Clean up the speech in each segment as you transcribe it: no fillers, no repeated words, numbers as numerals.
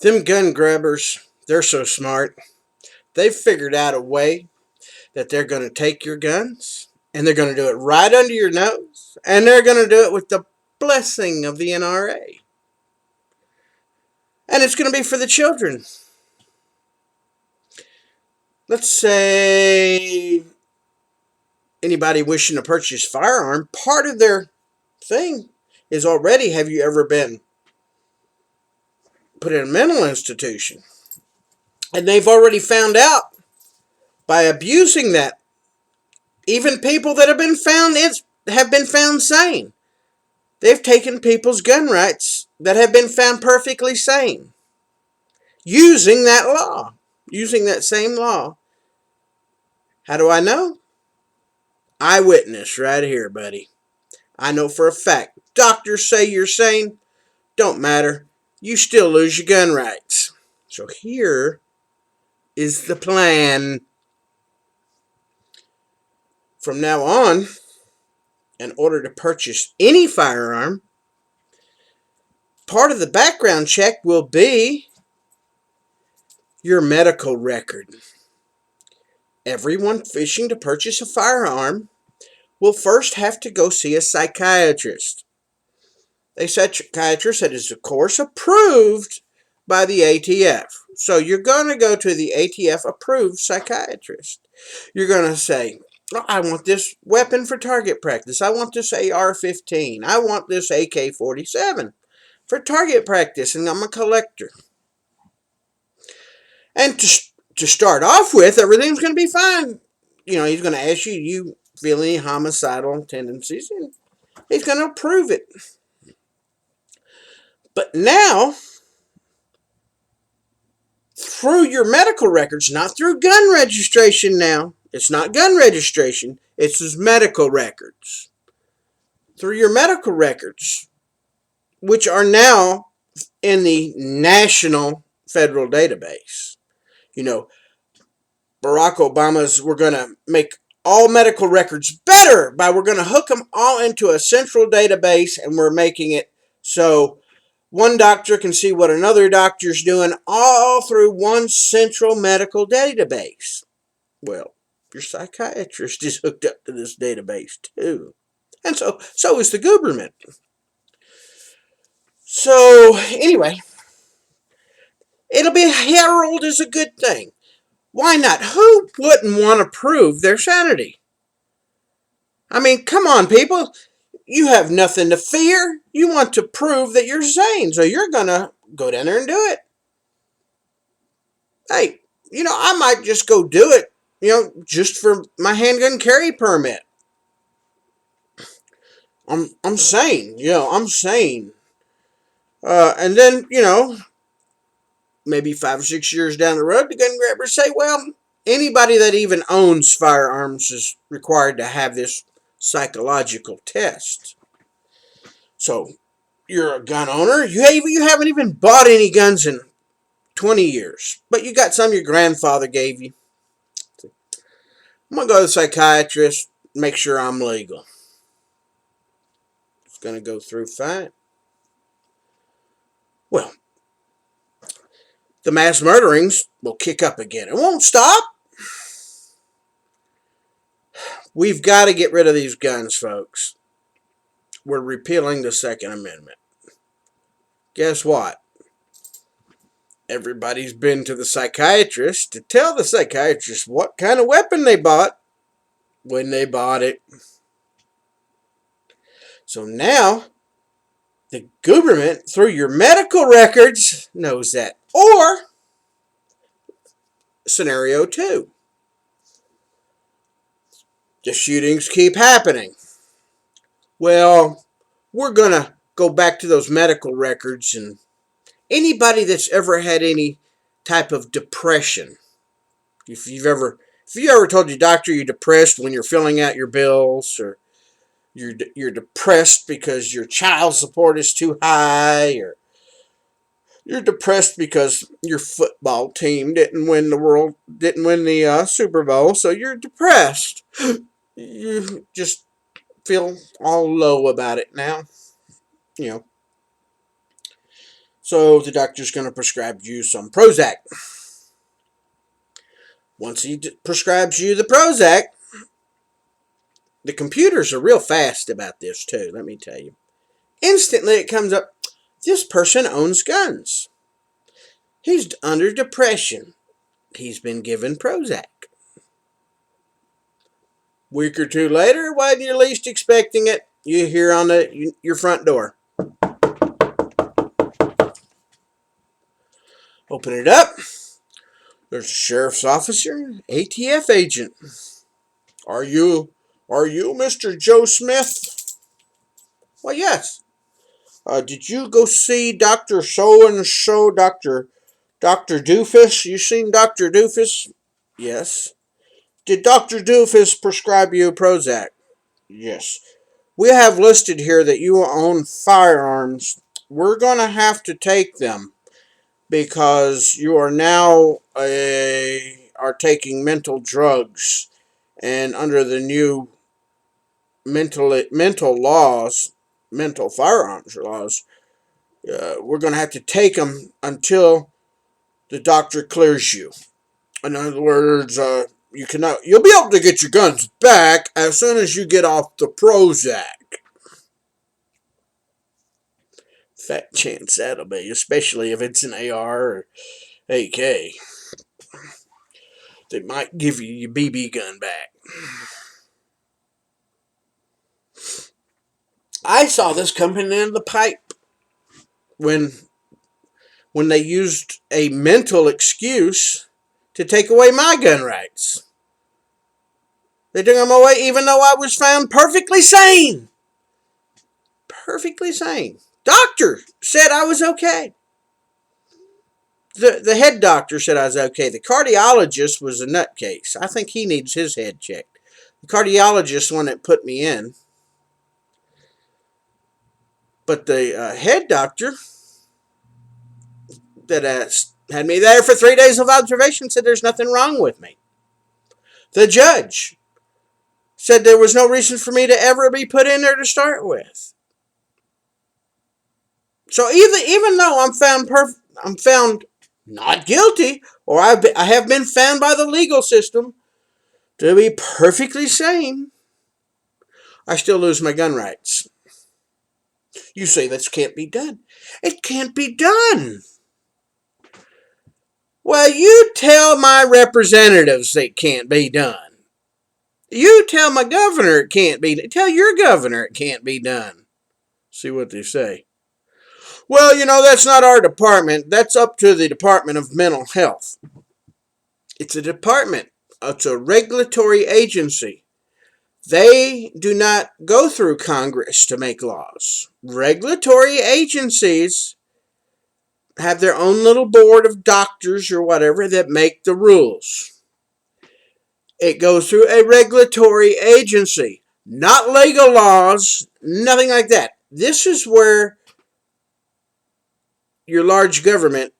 Them gun grabbers, they're so smart. They've figured out a way that they're going to take your guns and they're going to do it right under your nose and they're going to do it with the blessing of the NRA. And it's going to be for the children. Let's say anybody wishing to purchase a firearm, part of their thing is already, have you ever been put in a mental institution? And they've already found out by abusing that, even people that have been found sane. They've taken people's gun rights that have been found perfectly sane, using that law, using that same law. How do I know? Eyewitness right here, buddy. I know for a fact. Doctors say you're sane. Don't matter. You still lose your gun rights. So here is the plan. From now on, in order to purchase any firearm, part of the background check will be your medical record. Everyone wishing to purchase a firearm will first have to go see a psychiatrist. A psychiatrist that is, of course, approved by the ATF. So you're going to go to the ATF approved psychiatrist. You're going to say, oh, I want this weapon for target practice. I want this AR-15. I want this AK-47 for target practice, and I'm a collector. And to start off with, everything's going to be fine. He's going to ask you, do you feel any homicidal tendencies? And he's going to approve it. But now, through your medical records, not through gun registration now. It's not gun registration. It's his medical records. Through your medical records, which are now in the national federal database. Barack Obama's, we're going to make all medical records better we're going to hook them all into a central database, and we're making it so one doctor can see what another doctor's doing all through one central medical database. Well, your psychiatrist is hooked up to this database too. And so is the government. So anyway, it'll be heralded as a good thing. Why not? Who wouldn't want to prove their sanity? I mean, come on, people. You have nothing to fear. You want to prove that you're sane, so you're going to go down there and do it. Hey, I might just go do it, just for my handgun carry permit. I'm sane. I'm sane. And then, maybe 5 or 6 years down the road, the gun grabbers say, well, anybody that even owns firearms is required to have this psychological test. So you're a gun owner. You haven't even bought any guns in 20 years, but you got some your grandfather gave you. I'm going to go to the psychiatrist, make sure I'm legal. It's going to go through fine. Well, the mass murderings will kick up again. It won't stop. We've got to get rid of these guns, folks. We're repealing the Second Amendment. Guess what? Everybody's been to the psychiatrist to tell the psychiatrist what kind of weapon they bought when they bought it. So now, the government, through your medical records, knows that. Or, scenario 2. The shootings keep happening. Well, we're going to go back to those medical records, and anybody that's ever had any type of depression, if you ever told your doctor you're depressed when you're filling out your bills, or you're depressed because your child support is too high, or you're depressed because your football team didn't win the Super Bowl, so you're depressed. You just feel all low about it now. So the doctor's going to prescribe you some Prozac. Once he prescribes you the Prozac, the computers are real fast about this too, let me tell you. Instantly it comes up, this person owns guns. He's under depression. He's been given Prozac. Week or two later, when you're least expecting it, you hear on your front door. Open it up. There's a sheriff's officer, ATF agent. Are you Mr. Joe Smith? Well, yes. Did you go see Dr. So-and-so, Dr. Doofus? You seen Dr. Doofus? Yes. Did Dr. Doofus prescribe you Prozac? Yes. We have listed here that you own firearms. We're going to have to take them because you are now are taking mental drugs, and under the new mental laws, mental firearms laws, we're going to have to take them until the doctor clears you. In other words, you'll be able to get your guns back as soon as you get off the Prozac. Fat chance that'll be, especially if it's an AR or AK. They might give you your BB gun back. I saw this coming in the pipe when they used a mental excuse to take away my gun rights. They took them away even though I was found perfectly sane. Perfectly sane. Doctor said I was okay. The head doctor said I was okay. The cardiologist was a nutcase. I think he needs his head checked. The cardiologist one that put me in. But the head doctor that had me there for 3 days of observation said there's nothing wrong with me. The judge said there was no reason for me to ever be put in there to start with. So even though I'm found not guilty, or I have been found by the legal system to be perfectly sane, I still lose my gun rights. You say this can't be done. It can't be done. Well, you tell my representatives it can't be done. You tell my governor it can't be done. Tell your governor it can't be done. See what they say. Well, that's not our department. That's up to the Department of Mental Health. It's a department. It's a regulatory agency. They do not go through Congress to make laws. Regulatory agencies have their own little board of doctors or whatever that make the rules. It goes through a regulatory agency, not legal laws, nothing like that. This is where your large government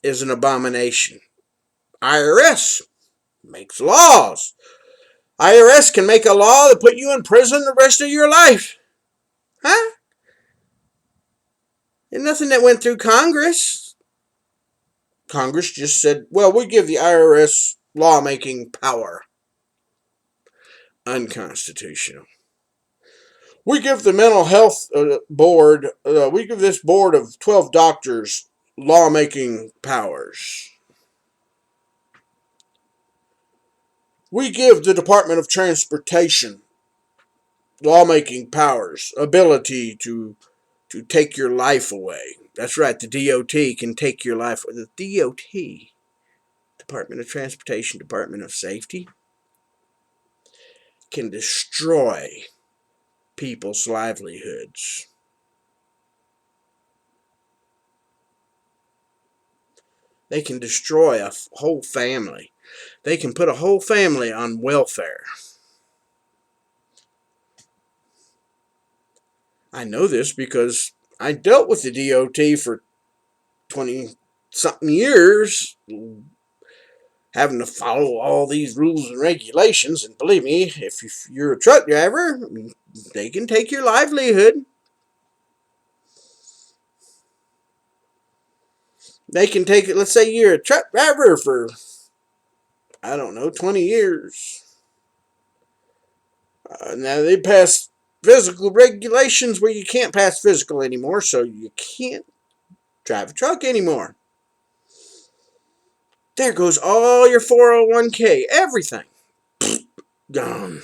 is an abomination. IRS makes laws. IRS can make a law that put you in prison the rest of your life. Huh? There's nothing that went through Congress. Congress just said, well, we give the IRS lawmaking power. Unconstitutional. We give the mental health board, we give this board of 12 doctors lawmaking powers. We give the Department of Transportation lawmaking powers, ability to take your life away. That's right, the DOT can take your life away. The DOT, Department of Transportation, Department of Safety, can destroy people's livelihoods. They can destroy a whole family. They can put a whole family on welfare. I know this because I dealt with the DOT for 20-something years, having to follow all these rules and regulations. And believe me, if you're a truck driver, they can take your livelihood. They can take it. Let's say you're a truck driver for, I don't know, 20 years. Now they pass physical regulations where you can't pass physical anymore, so you can't drive a truck anymore. There goes all your 401k, everything gone.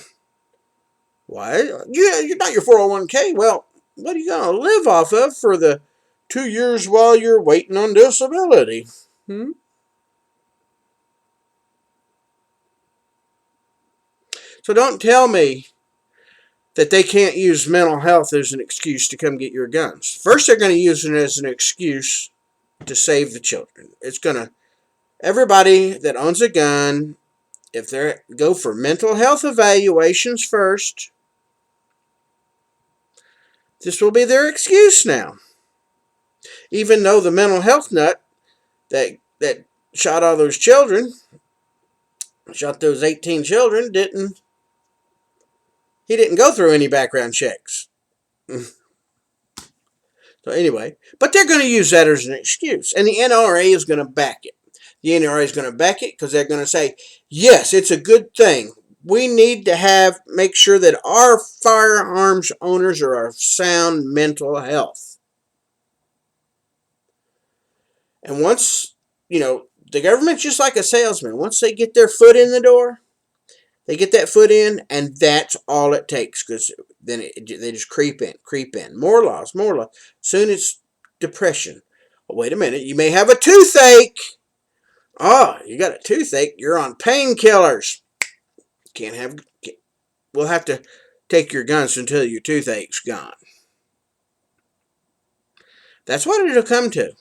Why? You're not your 401k. Well, what are you going to live off of for the 2 years while you're waiting on disability? So don't tell me that they can't use mental health as an excuse to come get your guns. First, they're going to use it as an excuse to save the children. It's going to, everybody that owns a gun, if they go for mental health evaluations first, this will be their excuse now. Even though the mental health nut that shot all those children, shot those 18 children, he didn't go through any background checks. So anyway, but they're going to use that as an excuse, and the NRA is going to back it. The NRA is going to back it because they're going to say, yes, it's a good thing. We need to make sure that our firearms owners are of sound mental health. And once, the government's just like a salesman. Once they get their foot in the door, they get that foot in, and that's all it takes, because then they just creep in. More laws. Soon it's depression. Oh, wait a minute, you may have a toothache. Oh, you got a toothache, you're on painkillers. We'll have to take your guns until your toothache's gone. That's what it'll come to.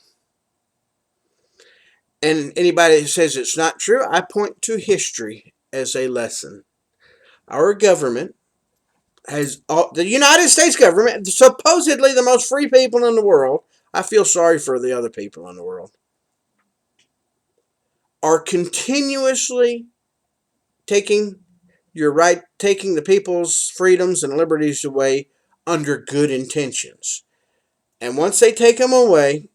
And anybody who says it's not true, I point to history as a lesson. Our government the United States government, supposedly the most free people in the world, I feel sorry for the other people in the world, are continuously taking the people's freedoms and liberties away under good intentions. And once they take them away,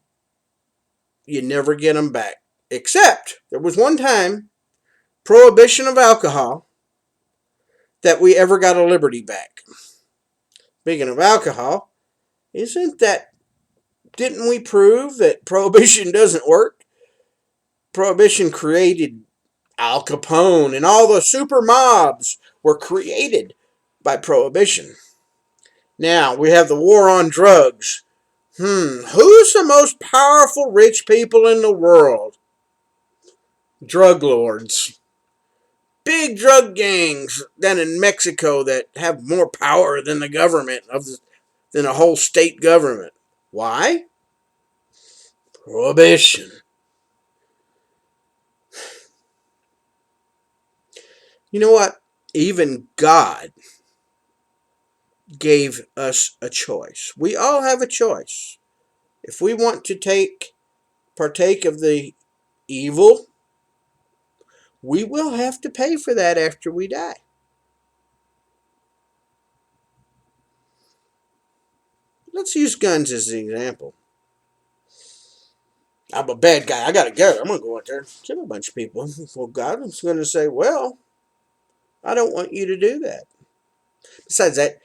you never get them back. Except there was one time, prohibition of alcohol, that we ever got a liberty back. Speaking of alcohol, didn't we prove that prohibition doesn't work? Prohibition created Al Capone, and all the super mobs were created by prohibition. Now we have the war on drugs. Who's the most powerful rich people in the world? Drug lords. Big drug gangs down in Mexico that have more power than the government, than a whole state government. Why? Prohibition. You know what? Even God gave us a choice. We all have a choice. If we want to partake of the evil, we will have to pay for that after we die. Let's use guns as an example. I'm a bad guy. I got a gun. I'm going to go out there and kill a bunch of people. Well, God is going to say, well, I don't want you to do that. Besides that,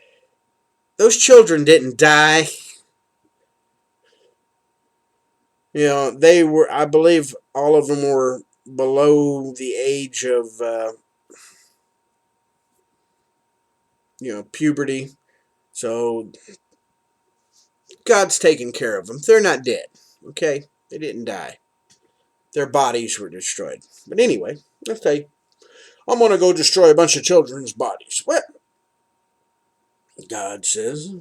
those children didn't die. They were, I believe all of them were below the age of, puberty. So God's taking care of them. They're not dead. Okay? They didn't die. Their bodies were destroyed. But anyway, let's say I'm going to go destroy a bunch of children's bodies. Well, God says,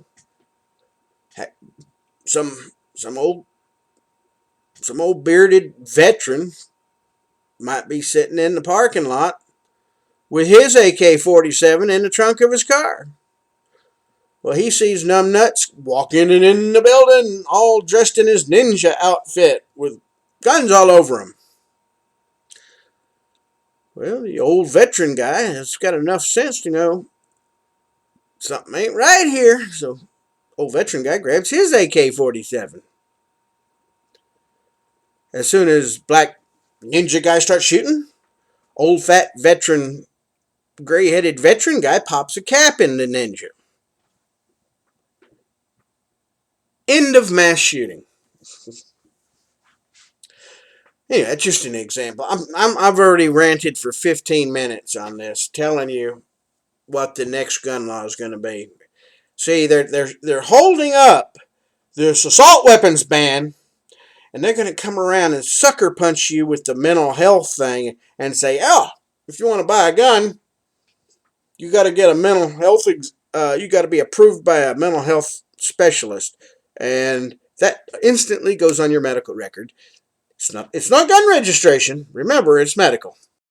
some old bearded veteran might be sitting in the parking lot with his AK-47 in the trunk of his car. Well, he sees numbnuts walking in the building, all dressed in his ninja outfit with guns all over him. Well, the old veteran guy has got enough sense to know something ain't right here. So, old veteran guy grabs his AK-47. As soon as black ninja guy starts shooting, old fat veteran, gray-headed veteran guy pops a cap in the ninja. End of mass shooting. Anyway, that's just an example. I've already ranted for 15 minutes on this, telling you what the next gun law is going to be. See, they're holding up this assault weapons ban, and they're going to come around and sucker punch you with the mental health thing and say, oh, if you want to buy a gun, you got to get a mental health. You got to be approved by a mental health specialist, and that instantly goes on your medical record. It's not gun registration. Remember, it's medical.